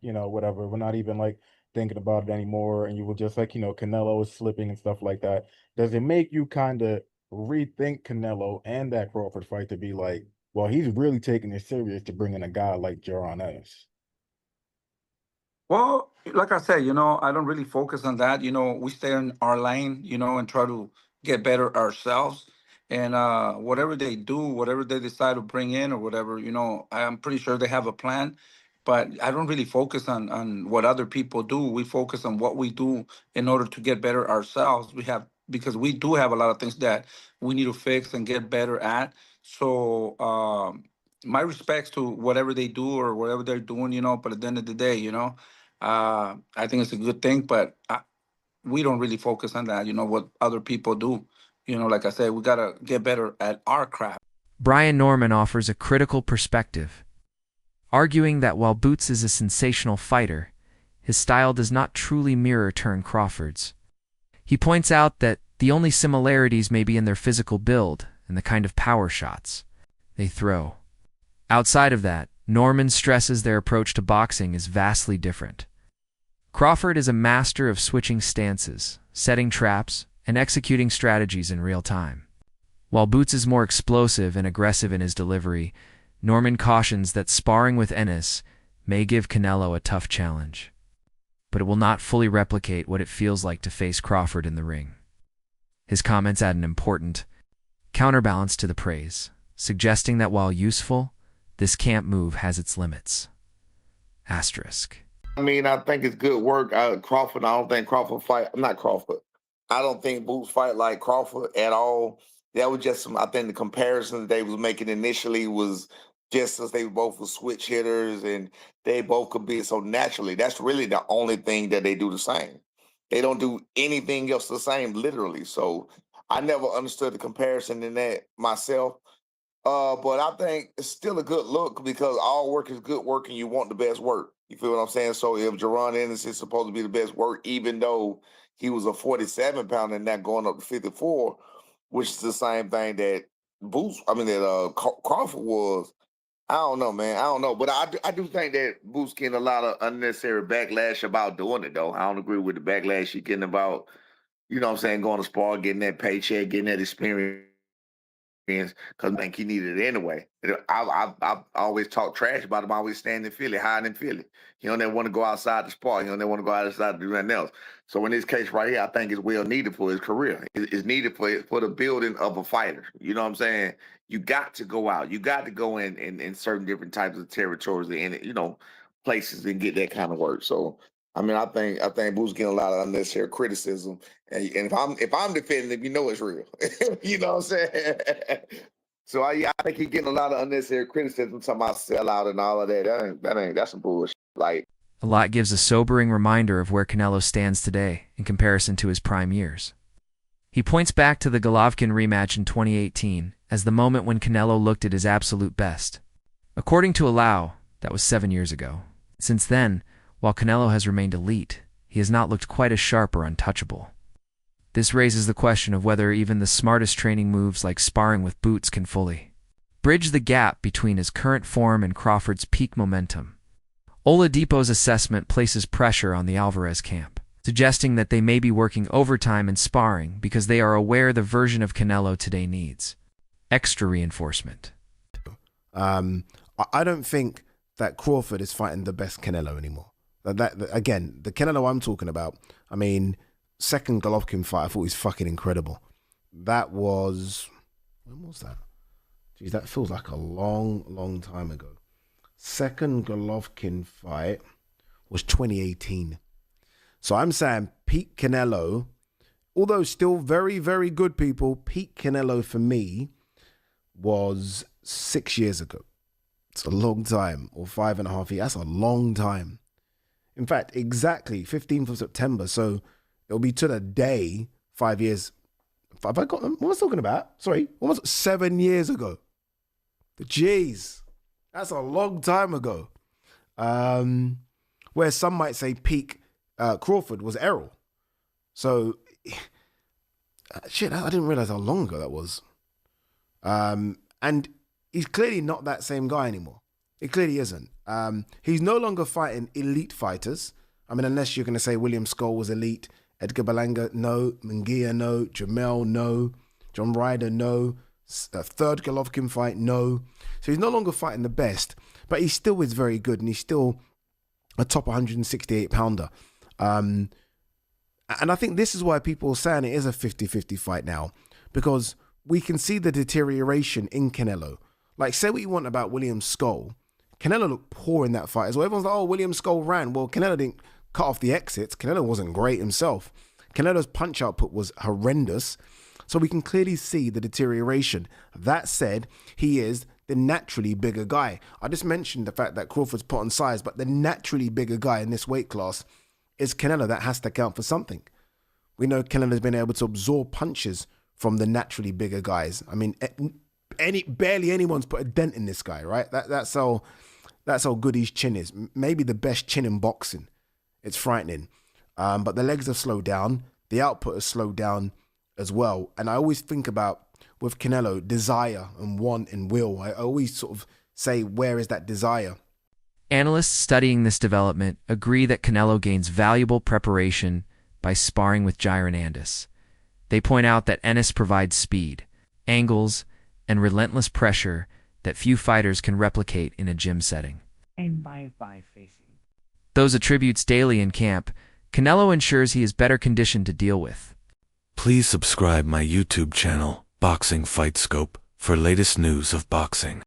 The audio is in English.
whatever. We're not even like thinking about it anymore. And you were just like, Canelo is slipping and stuff like that. Does it make you kind of rethink Canelo and that Crawford fight to be like, well, he's really taking it serious to bring in a guy like Jaron Ennis? Well, like I said, I don't really focus on that. We stay in our lane, and try to get better ourselves. And whatever they do, whatever they decide to bring in or whatever, I'm pretty sure they have a plan. But I don't really focus on what other people do. We focus on what we do in order to get better ourselves. Because we do have a lot of things that we need to fix and get better at. So my respects to whatever they do or whatever they're doing, but at the end of the day, I think it's a good thing, but we don't really focus on that, what other people do. Like I said, we got to get better at our craft. Brian Norman offers a critical perspective, arguing that while Boots is a sensational fighter, his style does not truly mirror Terence Crawford's. He points out that the only similarities may be in their physical build and the kind of power shots they throw. Outside of that, Norman stresses their approach to boxing is vastly different. Crawford is a master of switching stances, setting traps, and executing strategies in real time. While Boots is more explosive and aggressive in his delivery, Norman cautions that sparring with Ennis may give Canelo a tough challenge, but it will not fully replicate what it feels like to face Crawford in the ring. His comments add an important counterbalance to the praise, suggesting that while useful, this camp move has its limits. Asterisk. I mean, I think it's good work. Crawford, I don't think Crawford fight. I'm not Crawford. I don't think Boots fight like Crawford at all. That was just I think the comparison that they was making initially was just as they both were switch hitters and they both could be so naturally. That's really the only thing that they do the same. They don't do anything else the same, literally. So I never understood the comparison in that myself. But I think it's still a good look because all work is good work and you want the best work. You feel what I'm saying? So if Jaron Ennis is supposed to be the best work, even though he was a 47 pounder and not going up to 54, which is the same thing that Crawford was. I don't know, man. I don't know. But I do think that Boots getting a lot of unnecessary backlash about doing it, though. I don't agree with the backlash he's getting about, what I'm saying, going to spar, getting that paycheck, getting that experience because I think he needed it anyway. I always talk trash about him. I always stand in Philly, hiding in Philly. He don't ever want to go outside to spar. He don't ever want to go outside to do nothing else. So in this case right here, I think it's well needed for his career. It's needed for the building of a fighter. You know what I'm saying? You got to go out. You got to go in certain different types of territories and places and get that kind of work. So I mean, I think Boo's getting a lot of unnecessary criticism, and if I'm defending him, it's real. You know what I'm saying? So yeah, I think he's getting a lot of unnecessary criticism, talking about sellout and all of that. That's some bullshit. Like A lot gives a sobering reminder of where Canelo stands today in comparison to his prime years. He points back to the Golovkin rematch in 2018 as the moment when Canelo looked at his absolute best. According to Allow, that was 7 years ago. Since then, while Canelo has remained elite, he has not looked quite as sharp or untouchable. This raises the question of whether even the smartest training moves like sparring with Boots can fully bridge the gap between his current form and Crawford's peak momentum. Oladipo's assessment places pressure on the Alvarez camp, suggesting that they may be working overtime in sparring because they are aware the version of Canelo today needs extra reinforcement. I don't think that Crawford is fighting the best Canelo anymore. Again, the Canelo I'm talking about, I mean, second Golovkin fight, I thought was fucking incredible. That was, when was that? Jeez, that feels like a long, long time ago. Second Golovkin fight was 2018. So I'm saying peak Canelo, although still very, very good people, peak Canelo for me was 6 years ago. It's a long time, or 5.5 years. That's a long time. In fact, exactly 15th of September. So it'll be to the day 5 years. Have I got them? What was I talking about? Sorry, almost 7 years ago. Jeez, that's a long time ago. Where some might say peak Crawford was Errol. So, shit, I didn't realize how long ago that was. And he's clearly not that same guy anymore. It clearly isn't. He's no longer fighting elite fighters. I mean, unless you're going to say William Skull was elite, Edgar Berlanga, no, Munguia, no, Jamel, no, John Ryder, no, third Golovkin fight, no. So he's no longer fighting the best, but he still is very good, and he's still a top 168 pounder. And I think this is why people are saying it is a 50-50 fight now, because we can see the deterioration in Canelo. Like, say what you want about William Skull, Canelo looked poor in that fight as well. Everyone's like, oh, William Skull ran. Well, Canelo didn't cut off the exits. Canelo wasn't great himself. Canelo's punch output was horrendous. So we can clearly see the deterioration. That said, he is the naturally bigger guy. I just mentioned the fact that Crawford's put on size, but the naturally bigger guy in this weight class is Canelo. That has to count for something. We know Canelo's been able to absorb punches from the naturally bigger guys. I mean, barely anyone's put a dent in this guy, right? That's how good his chin is. Maybe the best chin in boxing. It's frightening. But the legs have slowed down. The output has slowed down as well. And I always think about, with Canelo, desire and want and will. I always sort of say, where is that desire? Analysts studying this development agree that Canelo gains valuable preparation by sparring with Jaron Ennis. They point out that Ennis provides speed, angles, and relentless pressure that few fighters can replicate in a gym setting. And by facing Those attributes daily in camp, Canelo ensures he is better conditioned to deal with. Please subscribe my YouTube channel, Boxing Fight Scope, for latest news of boxing.